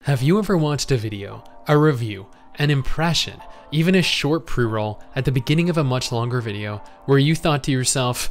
Have you ever watched a video, a review, an impression, even a short pre-roll at the beginning of a much longer video where you thought to yourself,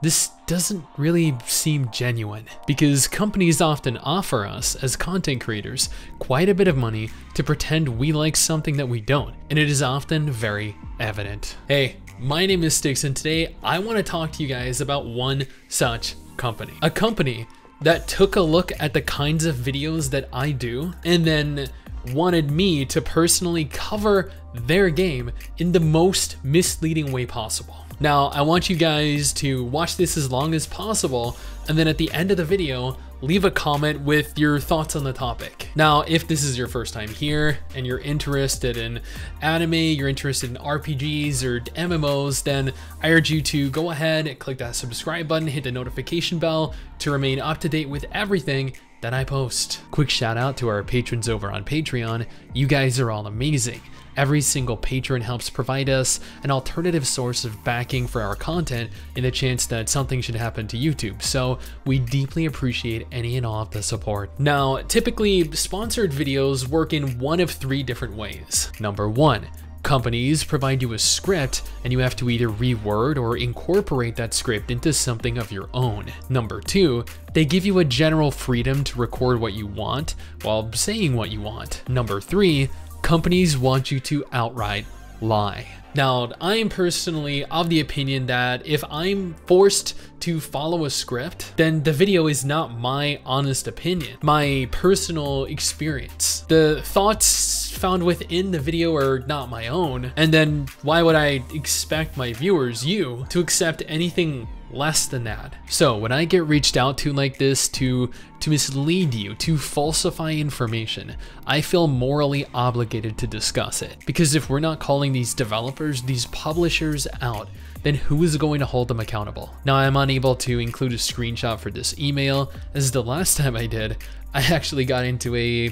this doesn't really seem genuine? Because companies often offer us, as content creators, quite a bit of money to pretend we like something that we don't, and it is often very evident. Hey, my name is Styx, and today I want to talk to you guys about one such company. A company that took a look at the kinds of videos that I do and then wanted me to personally cover their game in the most misleading way possible. Now, I want you guys to watch this as long as possible, and then at the end of the video, leave a comment with your thoughts on the topic. Now, if this is your first time here and you're interested in anime, you're interested in RPGs or MMOs, then I urge you to go ahead and click that subscribe button, hit the notification bell to remain up to date with everything that I post. Quick shout out to our patrons over on Patreon. You guys are all amazing. Every single patron helps provide us an alternative source of backing for our content in the chance that something should happen to YouTube, so we deeply appreciate any and all of the support. Now, typically, sponsored videos work in one of three different ways. Number one, companies provide you a script and you have to either reword or incorporate that script into something of your own. Number two, they give you a general freedom to record what you want while saying what you want. Number three, companies want you to outright lie. Now, I'm personally of the opinion that if I'm forced to follow a script, then the video is not my honest opinion, my personal experience. The thoughts found within the video are not my own, and then why would I expect my viewers, you, to accept anything less than that? So when I get reached out to like this to mislead you, to falsify information, I feel morally obligated to discuss it. Because if we're not calling these developers, these publishers out, then who is going to hold them accountable? Now, I'm unable to include a screenshot for this email, as the last time I did, I actually got into a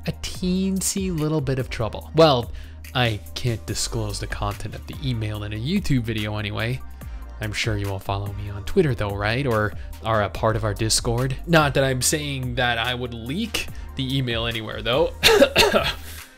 teensy little bit of trouble. Well, I can't disclose the content of the email in a YouTube video anyway. I'm sure you will follow me on Twitter though, right? Or are a part of our Discord. Not that I'm saying that I would leak the email anywhere though.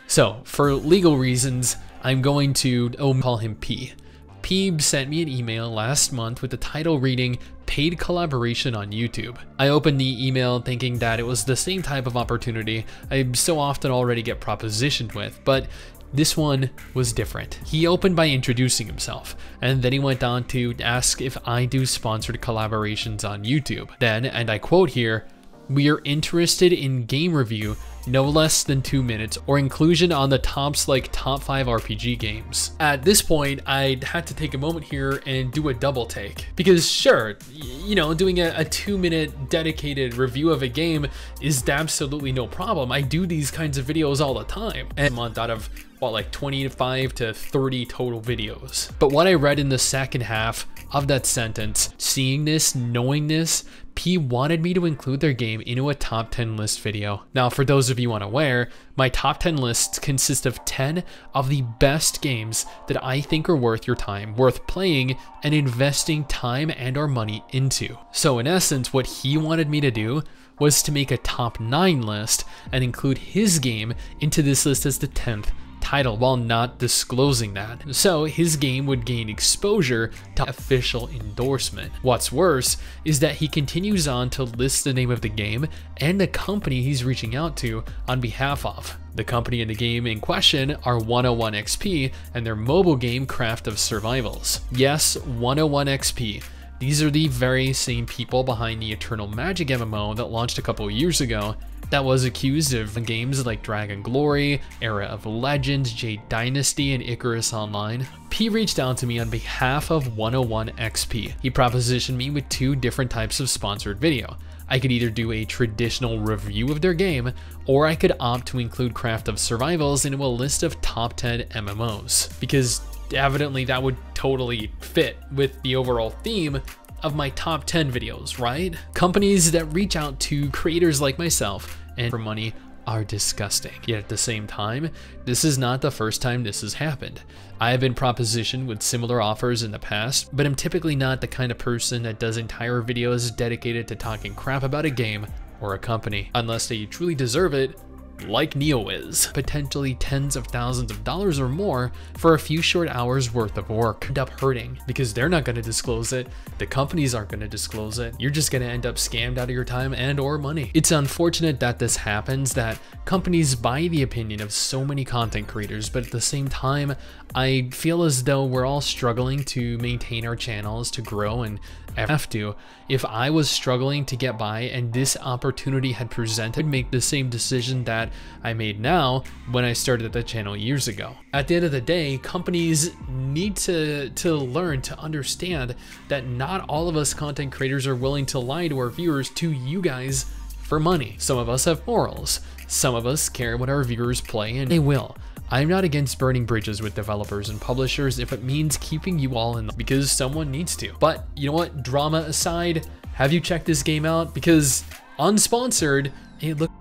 So for legal reasons, I'm going to call him P. P sent me an email last month with the title reading paid collaboration on YouTube. I opened the email thinking that it was the same type of opportunity I so often already get propositioned with, but this one was different. He opened by introducing himself, and then he went on to ask if I do sponsored collaborations on YouTube. Then, and I quote here, "We are interested in game review, no less than 2 minutes, or inclusion on the top 5 RPG games." At this point, I had to take a moment here and do a double take. Because sure, you know, doing a 2-minute dedicated review of a game is absolutely no problem. I do these kinds of videos all the time. And a month out of, what, like 25 to 30 total videos. But what I read in the second half of that sentence, seeing this, knowing this, P wanted me to include their game into a top 10 list video. Now, for those of you unaware, my top 10 lists consist of 10 of the best games that I think are worth your time, worth playing and investing time and or money into. So in essence, what he wanted me to do was to make a top 9 list and include his game into this list as the 10th title while not disclosing that. So his game would gain exposure to official endorsement. What's worse is that he continues on to list the name of the game and the company he's reaching out to on behalf of. The company and the game in question are 101 XP and their mobile game Craft of Survivals. Yes, 101 XP. These are the very same people behind the Eternal Magic MMO that launched a couple years ago that was accused of games like Dragon Glory, Era of Legends, Jade Dynasty, and Icarus Online. P reached out to me on behalf of 101 XP. He propositioned me with 2 different types of sponsored video. I could either do a traditional review of their game, or I could opt to include Craft of Survivals into a list of top 10 MMOs, because evidently that would totally fit with the overall theme of my top 10 videos, right? Companies that reach out to creators like myself and for money are disgusting. Yet at the same time, this is not the first time this has happened. I have been propositioned with similar offers in the past, but I'm typically not the kind of person that does entire videos dedicated to talking crap about a game or a company. Unless they truly deserve it, like NeoWiz, potentially tens of thousands of dollars or more for a few short hours worth of work. End up hurting because they're not going to disclose it, the companies aren't going to disclose it, you're just going to end up scammed out of your time and or money. It's unfortunate that this happens, that companies buy the opinion of so many content creators, but at the same time, I feel as though we're all struggling to maintain our channels, to grow, and have to. If I was struggling to get by and this opportunity had presented, I'd make the same decision that I made now when I started the channel years ago. At the end of the day, companies need to learn to understand that not all of us content creators are willing to lie to our viewers, to you guys, for money. Some of us have morals. Some of us care what our viewers play, and they will. I'm not against burning bridges with developers and publishers if it means keeping you all in, because someone needs to. But you know what, drama aside, have you checked this game out? Because unsponsored, it looks